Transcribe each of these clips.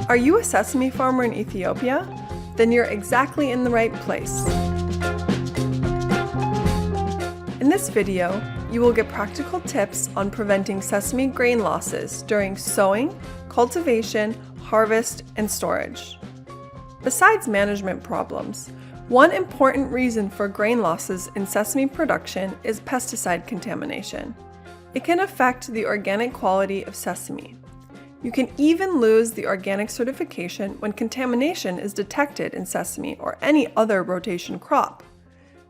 Are you a sesame farmer in Ethiopia? Then you're exactly in the right place. In this video, you will get practical tips on preventing sesame grain losses during sowing, cultivation, harvest, and storage. Besides management problems, one important reason for grain losses in sesame production is pesticide contamination. It can affect the organic quality of sesame. You can even lose the organic certification when contamination is detected in sesame or any other rotation crop.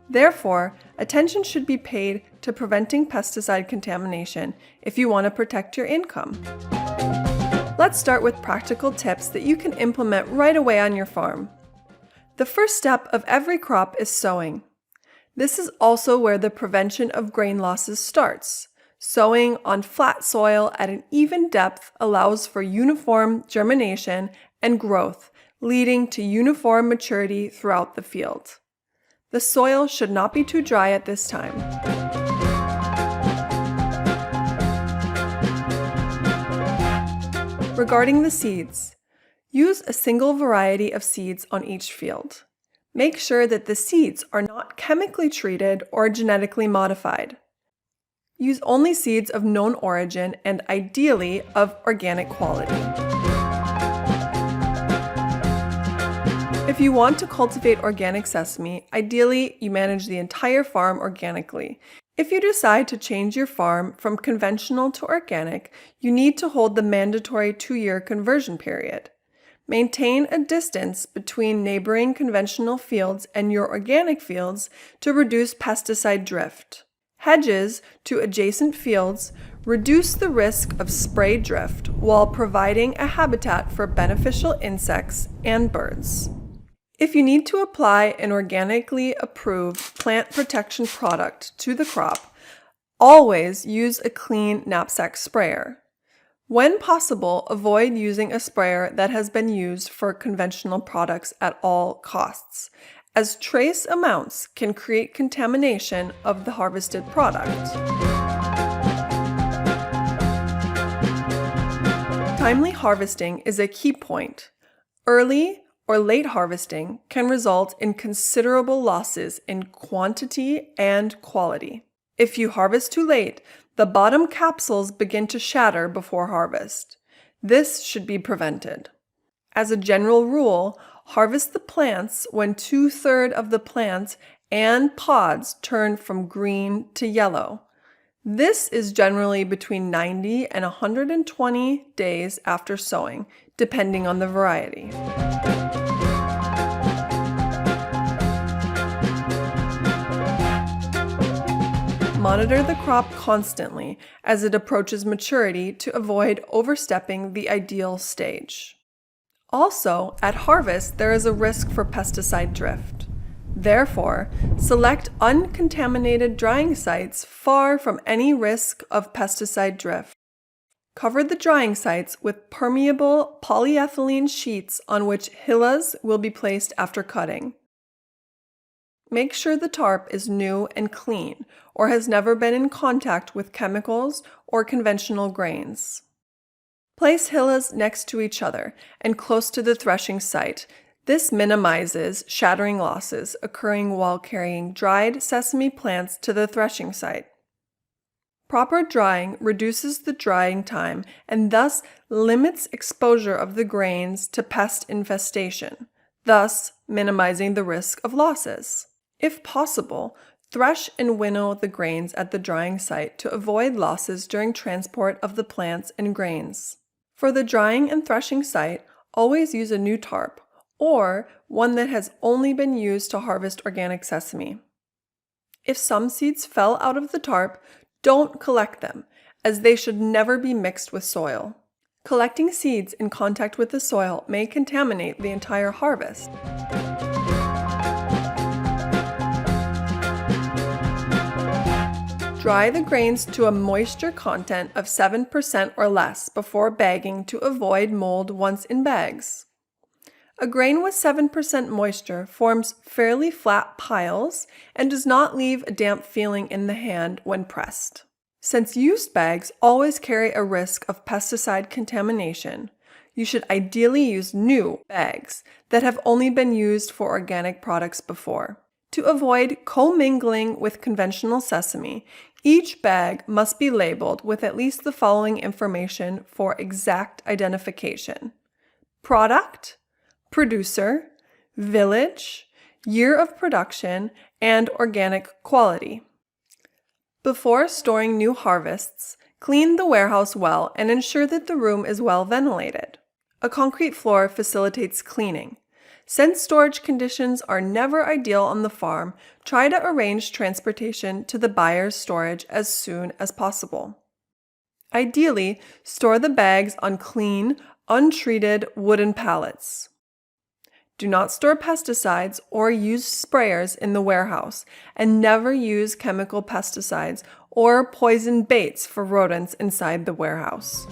Therefore, attention should be paid to preventing pesticide contamination if you want to protect your income. Let's start with practical tips that you can implement right away on your farm. The first step of every crop is sowing. This is also where the prevention of grain losses starts. Sowing on flat soil at an even depth allows for uniform germination and growth, leading to uniform maturity throughout the field. The soil should not be too dry at this time. Regarding the seeds, use a single variety of seeds on each field. Make sure that the seeds are not chemically treated or genetically modified. Use only seeds of known origin and ideally of organic quality. If you want to cultivate organic sesame, ideally you manage the entire farm organically. If you decide to change your farm from conventional to organic, you need to hold the mandatory 2-year conversion period. Maintain a distance between neighboring conventional fields and your organic fields to reduce pesticide drift. Hedges to adjacent fields reduce the risk of spray drift while providing a habitat for beneficial insects and birds. If you need to apply an organically approved plant protection product to the crop, always use a clean knapsack sprayer. When possible, avoid using a sprayer that has been used for conventional products at all costs, as trace amounts can create contamination of the harvested product. Timely harvesting is a key point. Early or late harvesting can result in considerable losses in quantity and quality. If you harvest too late, the bottom capsules begin to shatter before harvest. This should be prevented. As a general rule, harvest the plants when 2/3 of the plants and pods turn from green to yellow. This is generally between 90 and 120 days after sowing, depending on the variety. Monitor the crop constantly as it approaches maturity to avoid overstepping the ideal stage. Also, at harvest, there is a risk for pesticide drift. Therefore, select uncontaminated drying sites far from any risk of pesticide drift. Cover the drying sites with permeable polyethylene sheets on which hillas will be placed after cutting. Make sure the tarp is new and clean or has never been in contact with chemicals or conventional grains. Place hillas next to each other and close to the threshing site. This minimizes shattering losses occurring while carrying dried sesame plants to the threshing site. Proper drying reduces the drying time and thus limits exposure of the grains to pest infestation, thus minimizing the risk of losses. If possible, thresh and winnow the grains at the drying site to avoid losses during transport of the plants and grains. For the drying and threshing site, always use a new tarp or one that has only been used to harvest organic sesame. If some seeds fell out of the tarp, don't collect them, as they should never be mixed with soil. Collecting seeds in contact with the soil may contaminate the entire harvest. Dry the grains to a moisture content of 7% or less before bagging to avoid mold once in bags. A grain with 7% moisture forms fairly flat piles and does not leave a damp feeling in the hand when pressed. Since used bags always carry a risk of pesticide contamination, You should ideally use new bags that have only been used for organic products before. To avoid commingling with conventional sesame, each bag must be labeled with at least the following information for exact identification: product, producer, village, year of production, and organic quality. Before storing new harvests, clean the warehouse well and ensure that the room is well ventilated. A concrete floor facilitates cleaning. Since storage conditions are never ideal on the farm, try to arrange transportation to the buyer's storage as soon as possible. Ideally, store the bags on clean, untreated wooden pallets. Do not store pesticides or use sprayers in the warehouse, and never use chemical pesticides or poison baits for rodents inside the warehouse.